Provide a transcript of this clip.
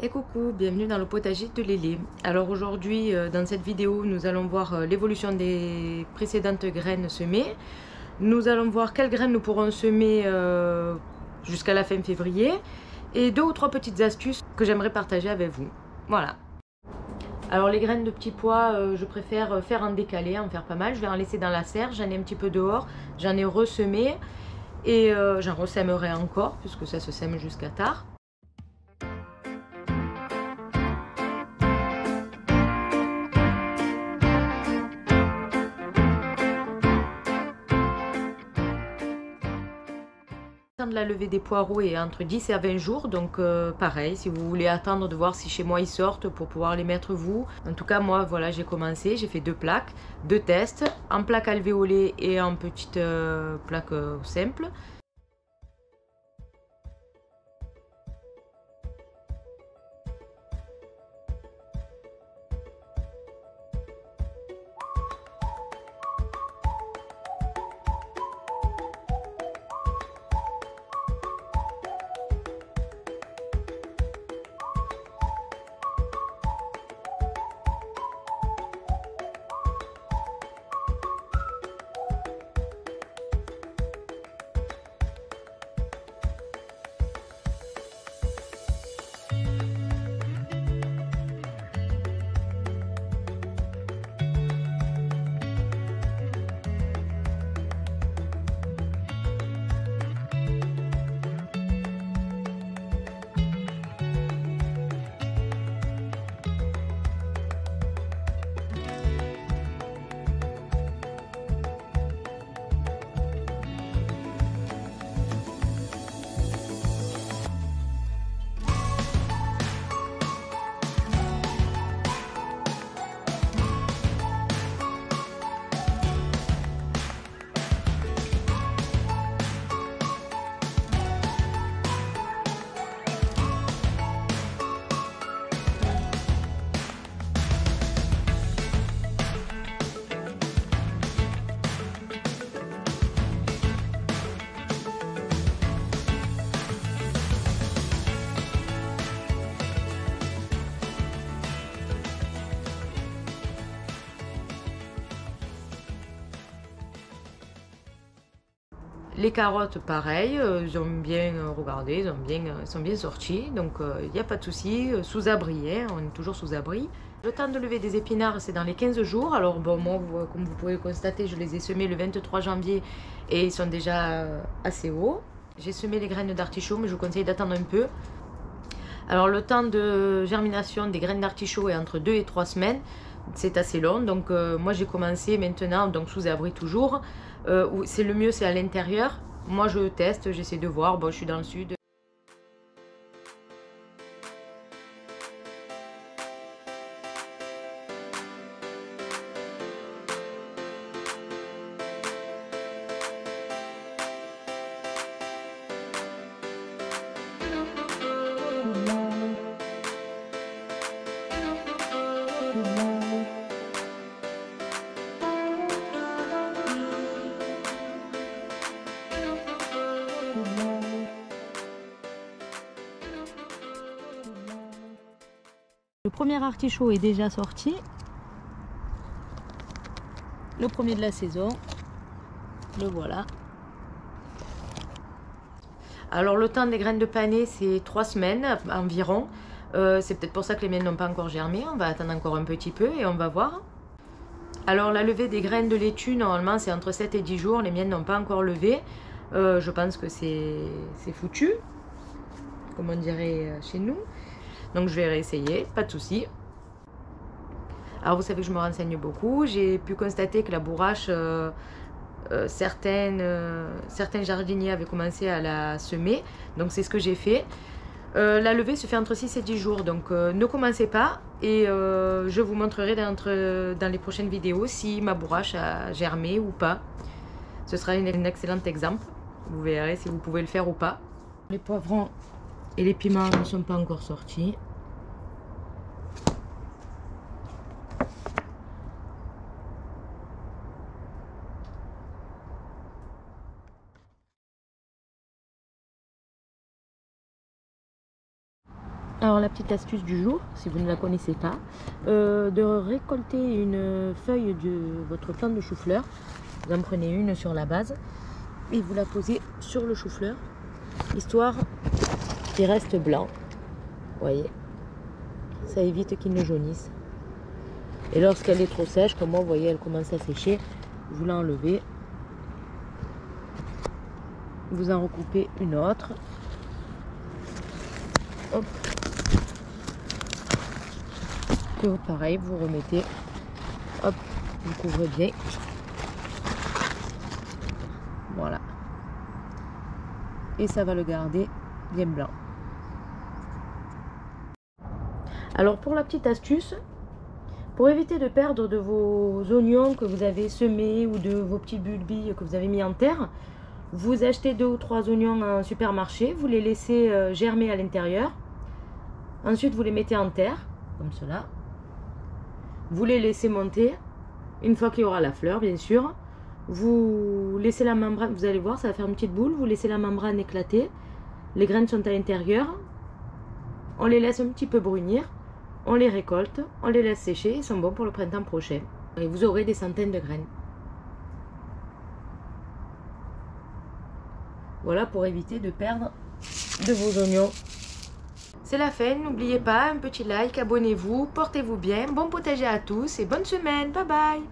Et coucou, bienvenue dans le potager de Lélé. Alors aujourd'hui, dans cette vidéo, nous allons voir l'évolution des précédentes graines semées. Nous allons voir quelles graines nous pourrons semer jusqu'à la fin février. Et 2 ou 3 petites astuces que j'aimerais partager avec vous. Voilà. Alors les graines de petits pois, je préfère faire en décalé, en faire pas mal. Je vais en laisser dans la serre, j'en ai un petit peu dehors, j'en ai ressemé. Et j'en ressèmerai encore, puisque ça se sème jusqu'à tard. De la levée des poireaux est entre 10 et 20 jours, donc pareil, si vous voulez attendre de voir si chez moi ils sortent pour pouvoir les mettre vous. En tout cas moi voilà, j'ai commencé, j'ai fait 2 plaques, 2 tests, en plaque alvéolée et en petite plaque simple. Les carottes, pareil, ils ont bien regardé, ils sont bien sortis, donc il n'y a pas de souci, sous abri, hein, on est toujours sous abri. Le temps de lever des épinards, c'est dans les 15 jours. Alors bon, moi, comme vous pouvez le constater, je les ai semés le 23 janvier et ils sont déjà assez hauts. J'ai semé les graines d'artichaut, mais je vous conseille d'attendre un peu. Alors le temps de germination des graines d'artichaut est entre 2 et 3 semaines. C'est assez long, donc moi j'ai commencé maintenant, donc sous abri toujours. C'est le mieux, c'est à l'intérieur. Moi je teste, j'essaie de voir. Bon, je suis dans le sud. Le premier artichaut est déjà sorti. Le premier de la saison. Le voilà. Alors le temps des graines de panais, c'est 3 semaines environ. C'est peut-être pour ça que les miennes n'ont pas encore germé. On va attendre encore un petit peu et on va voir. Alors la levée des graines de laitue, normalement c'est entre 7 et 10 jours. Les miennes n'ont pas encore levé. Je pense que c'est foutu, comme on dirait chez nous. Donc je vais réessayer, pas de souci. Alors vous savez que je me renseigne beaucoup. J'ai pu constater que la bourrache, certains jardiniers avaient commencé à la semer. Donc c'est ce que j'ai fait. La levée se fait entre 6 et 10 jours. Donc ne commencez pas. Et je vous montrerai dans les prochaines vidéos si ma bourrache a germé ou pas. Ce sera un excellent exemple. Vous verrez si vous pouvez le faire ou pas. Les poivrons et les piments ne sont pas encore sortis. Alors la petite astuce du jour, si vous ne la connaissez pas, de récolter une feuille de votre plante de chou-fleur. Vous en prenez une sur la base et vous la posez sur le chou-fleur, histoire qu'il reste blanc. Vous voyez, ça évite qu'il ne jaunisse. Et lorsqu'elle est trop sèche, comme moi, vous voyez, elle commence à sécher, vous l'enlevez, vous en recoupez une autre. Hop. Et pareil, vous remettez, hop, vous couvrez bien. Voilà. Et ça va le garder bien blanc. Alors pour la petite astuce, pour éviter de perdre de vos oignons que vous avez semés ou de vos petits bulbilles que vous avez mis en terre, vous achetez 2 ou 3 oignons en supermarché, vous les laissez germer à l'intérieur. Ensuite vous les mettez en terre, comme cela. Vous les laissez monter, une fois qu'il y aura la fleur bien sûr, vous laissez la membrane, vous allez voir ça va faire une petite boule, vous laissez la membrane éclater, les graines sont à l'intérieur, on les laisse un petit peu brunir, on les récolte, on les laisse sécher, ils sont bons pour le printemps prochain. Et vous aurez des centaines de graines. Voilà pour éviter de perdre de vos oignons. C'est la fin, n'oubliez pas, un petit like, abonnez-vous, portez-vous bien, bon potager à tous et bonne semaine, bye bye.